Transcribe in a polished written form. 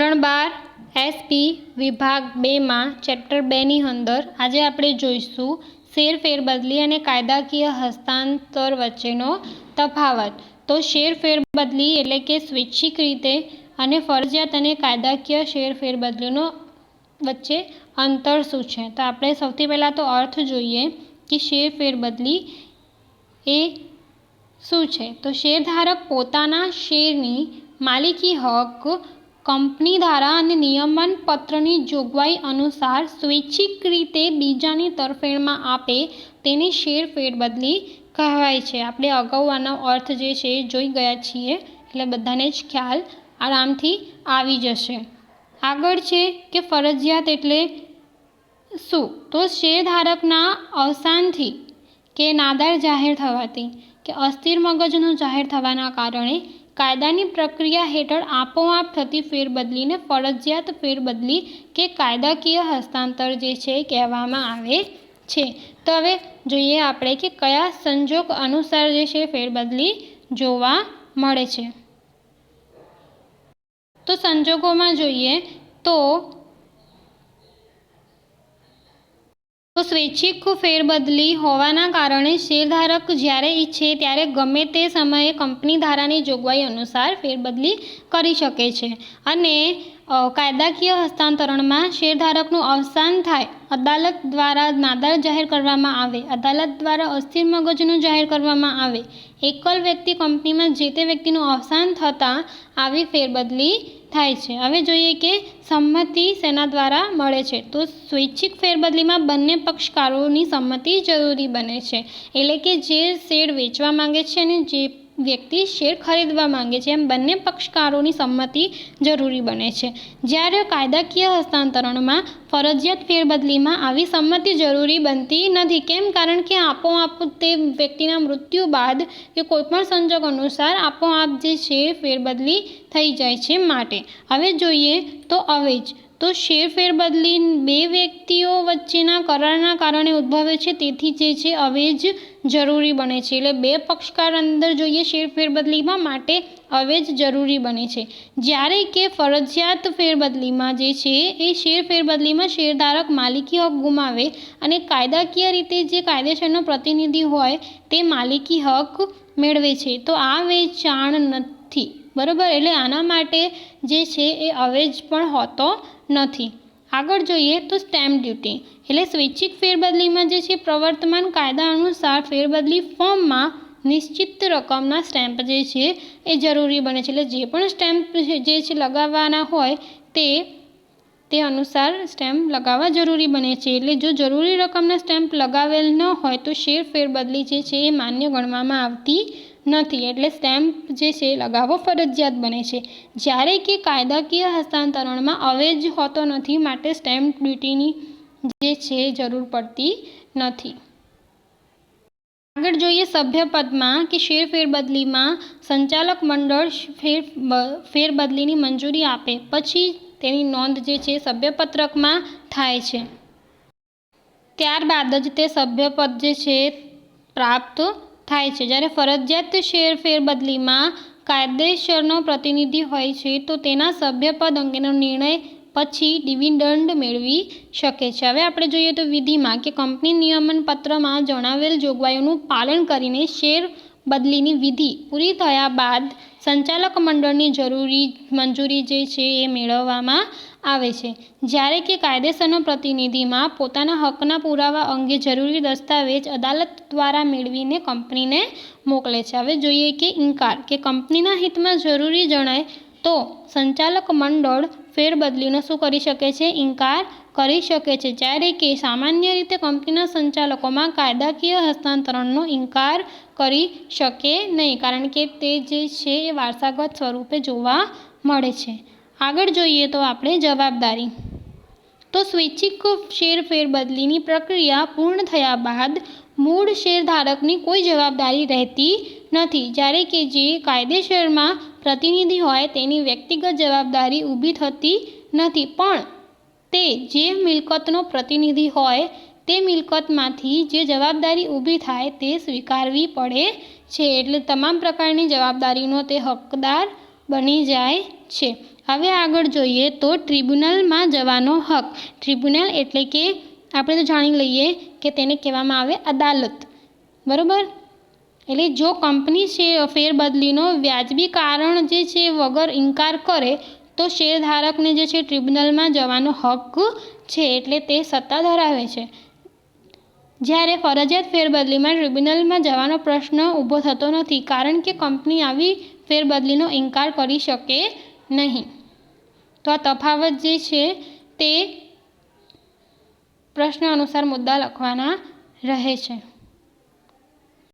ધોરણ 12 SP વિભાગ 2 માં ચેપ્ટર 2 ની અંદર આજે આપણે જોઈશું શેર ફેરબદલી અને કાયદાકીય હસ્તાંતર વચ્ચેનો તફાવત। તો શેર ફેરબદલી એટલે કે સ્વૈચ્છિક રીતે અને ફરજિયાત અને કાયદાકીય શેર ફેરબદલીનો વચ્ચે અંતર શું છે। તો આપણે સૌથી પહેલાં તો અર્થ જોઈએ કે શેર ફેરબદલી એ શું છે। તો શેરધારક પોતાના શેરની માલિકી હક કંપની ધારા અને નિયમન પત્રની જોગવાઈ અનુસાર સ્વૈચ્છિક રીતે બીજાની તરફેણમાં આપે તેને શેર ફેરબદલી કહેવાય છે। આપણે અગાઉ આનો અર્થ જે છે એ જોઈ ગયા છીએ, એટલે બધાને જ ખ્યાલ આરામથી આવી જશે। આગળ છે કે ફરજિયાત એટલે શું? તો શેરધારકના અવસાનથી કે નાદાર જાહેર થવાથી કે અસ્થિર મગજનું જાહેર થવાના કારણે કાયદાની પ્રક્રિયા હેઠળ આપોઆપ થતી ફેરબદલીને ફરજિયાત ફેરબદલી કે કાયદાકીય હસ્તાંતર જે છે કહેવામાં આવે છે। તો હવે જોઈએ આપણે કે કયા સંજોગ અનુસાર જે છે ફેરબદલી જોવા મળે છે। તો સંજોગોમાં જોઈએ તો સ્વૈચ્છિક ફેરબદલી હોવાના કારણે શેરધારક જ્યારે ઈચ્છે ત્યારે ગમે તે સમયે કંપની ધારાની જોગવાઈ અનુસાર ફેરબદલી કરી શકે છે। અને કાયદાકીય હસ્તાંતરણમાં શેરધારકનું અવસાન થાય, અદાલત દ્વારા નાદાર જાહેર કરવામાં આવે, અદાલત દ્વારા અસ્થિર મગજનું જાહેર કરવામાં આવે, એકલ વ્યક્તિ કંપનીમાં જે તે વ્યક્તિનું અવસાન થતાં આવી ફેરબદલી થાય છે। હવે જોઈએ કે સંમતિ શેના દ્વારા મળે છે। તો સ્વૈચ્છિક ફેરબદલીમાં બંને પક્ષકારોની સંમતિ જરૂરી બને છે, એટલે કે જે શેર વેચવા માંગે છે અને જે વ્યક્તિ શેર ખરીદવા માંગે છે, એમ બંને પક્ષકારોની સંમતિ જરૂરી બને છે। જ્યારે કાયદાકીય હસ્તાંતરણમાં ફરજિયાત ફેરબદલીમાં આવી સંમતિ જરૂરી બનતી નથી। કેમ? કારણ કે આપોઆપ તે વ્યક્તિના મૃત્યુ બાદ કે કોઈપણ સંજોગ અનુસાર આપોઆપ જે છે ફેરબદલી થઈ જાય છે માટે। હવે જોઈએ તો અવેજ। તો શેર ફેરબદલી બે વ્યક્તિઓ વચ્ચેના કરારના કારણે ઉદ્ભવે છે, તેથી જે છે અવેજ જરૂરી બને છે। એટલે બે પક્ષકાર અંદર જોઈએ શેર ફેરબદલીમાં માટે અવેજ જરૂરી બને છે। જ્યારે કે ફરજિયાત ફેરબદલીમાં જે છે એ શેર ફેરબદલીમાં શેરધારક માલિકી હક ગુમાવે અને કાયદાકીય રીતે જે કાયદેસરનો પ્રતિનિધિ હોય તે માલિકી હક મેળવે છે। તો આ વેચાણ નથી, બરાબર, એટલે આના માટે જે છે એ અવેજ પણ હોતો નથી। આગળ જોઈએ તો સ્ટેમ્પ ડ્યુટી એટલે સ્વૈચ્છિક ફેરબદલીમાં જે છે પ્રવર્તમાન કાયદા અનુસાર ફેરબદલી ફોર્મમાં નિશ્ચિત રકમના સ્ટેમ્પ જે છે એ જરૂરી બને છે। એટલે જે પણ સ્ટેમ્પ જે છે લગાવવાના હોય તે અનુસાર સ્ટેમ્પ લગાવવા જરૂરી બને છે। એટલે જો જરૂરી રકમના સ્ટેમ્પ લગાવેલ ન હોય તો શેર ફેરબદલી જે છે એ માન્ય ગણવામાં આવતી નથી, એટલે સ્ટેમ્પ જે છે લગાવવો ફરજિયાત બને છે। જ્યારે કે કાયદાકીય હસ્તાંતરણમાં અવેજ હોતો નથી માટે સ્ટેમ્પ ડ્યુટીની જે છે જરૂર પડતી નથી। આગળ જોઈએ સભ્યપદમાં કે શેર ફેરબદલીમાં સંચાલક મંડળ ફેરબદલીની મંજૂરી આપે પછી તેની નોંધ જે છે સભ્યપત્રકમાં થાય છે, ત્યારબાદ જ તે સભ્યપદ જે છે પ્રાપ્ત થાય છે। જ્યારે ફરજિયાત શેર ફેરબદલીમાં કાયદેસરનો પ્રતિનિધિ હોય છે તો તેના સભ્યપદ અંગેનો નિર્ણય પછી ડિવિડન્ડ મેળવી શકે છે। હવે આપણે જોઈએ તો વિધિમાં કે કંપની નિયમન પત્રમાં જણાવેલ જોગવાઈઓનું પાલન કરીને શેર બદલીની વિધિ પૂરી થયા બાદ સંચાલક મંડળની જરૂરી મંજૂરી જે છે એ મેળવવામાં આવે છે। જ્યારે કે કાયદેસરનો પ્રતિનિધિમાં પોતાના હકના પુરાવા અંગે જરૂરી દસ્તાવેજ અદાલત દ્વારા મેળવીને કંપનીને મોકલે છે। હવે જોઈએ કે ઇનકાર કે કંપનીના હિતમાં જરૂરી જણાય તો સંચાલક મંડળ ફેરબદલીનો શું કરી શકે છે? ઇનકાર કરી શકે છે। જ્યારે કે સામાન્ય રીતે કંપનીના સંચાલકોમાં કાયદાકીય હસ્તાંતરણનો ઇનકાર કરી શકે નહીં, કારણ કે તે જે છે એ વારસાગત સ્વરૂપે જોવા મળે છે। આગળ જોઈએ તો આપણે જવાબદારી। તો સ્વૈચ્છિક શેર ફેરબદલીની પ્રક્રિયા પૂર્ણ થયા બાદ મૂળ શેરધારકની કોઈ જવાબદારી રહેતી નથી। જ્યારે કે જે કાયદેસરમાં પ્રતિનિધિ હોય તેની વ્યક્તિગત જવાબદારી ઊભી થતી નથી, પણ તે જે મિલકતનો પ્રતિનિધિ હોય તે મિલકતમાંથી જે જવાબદારી ઊભી થાય તે સ્વીકારવી પડે છે। એટલે તમામ પ્રકારની જવાબદારીનો તે હકદાર બની જાય છે। હવે આગળ જોઈએ તો ટ્રિબ્યુનલમાં જવાનો હક. ટ્રિબ્યુનલ એટલે કે આપણે તો જાણી લઈએ કે તેને કહેવામાં આવે અદાલત, બરાબર. એટલે જો કંપની છે ફેરબદલીનો વ્યાજબી કારણ જે છે વગર ઇનકાર કરે તો શેરધારકને જે છે ટ્રિબ્યુનલમાં જવાનો હક છે, એટલે તે સત્તા ધરાવે છે. જ્યારે ફરજિયાત ફેરબદલીમાં ટ્રિબ્યુનલમાં જવાનો પ્રશ્ન ઊભો થતો નથી, કારણ કે કંપની આવી ફેરબદલીનો ઇનકાર કરી શકે નહીં. તો આ તફાવત જે છે તે પ્રશ્ન અનુસાર મુદ્દા લખવાના રહે છે.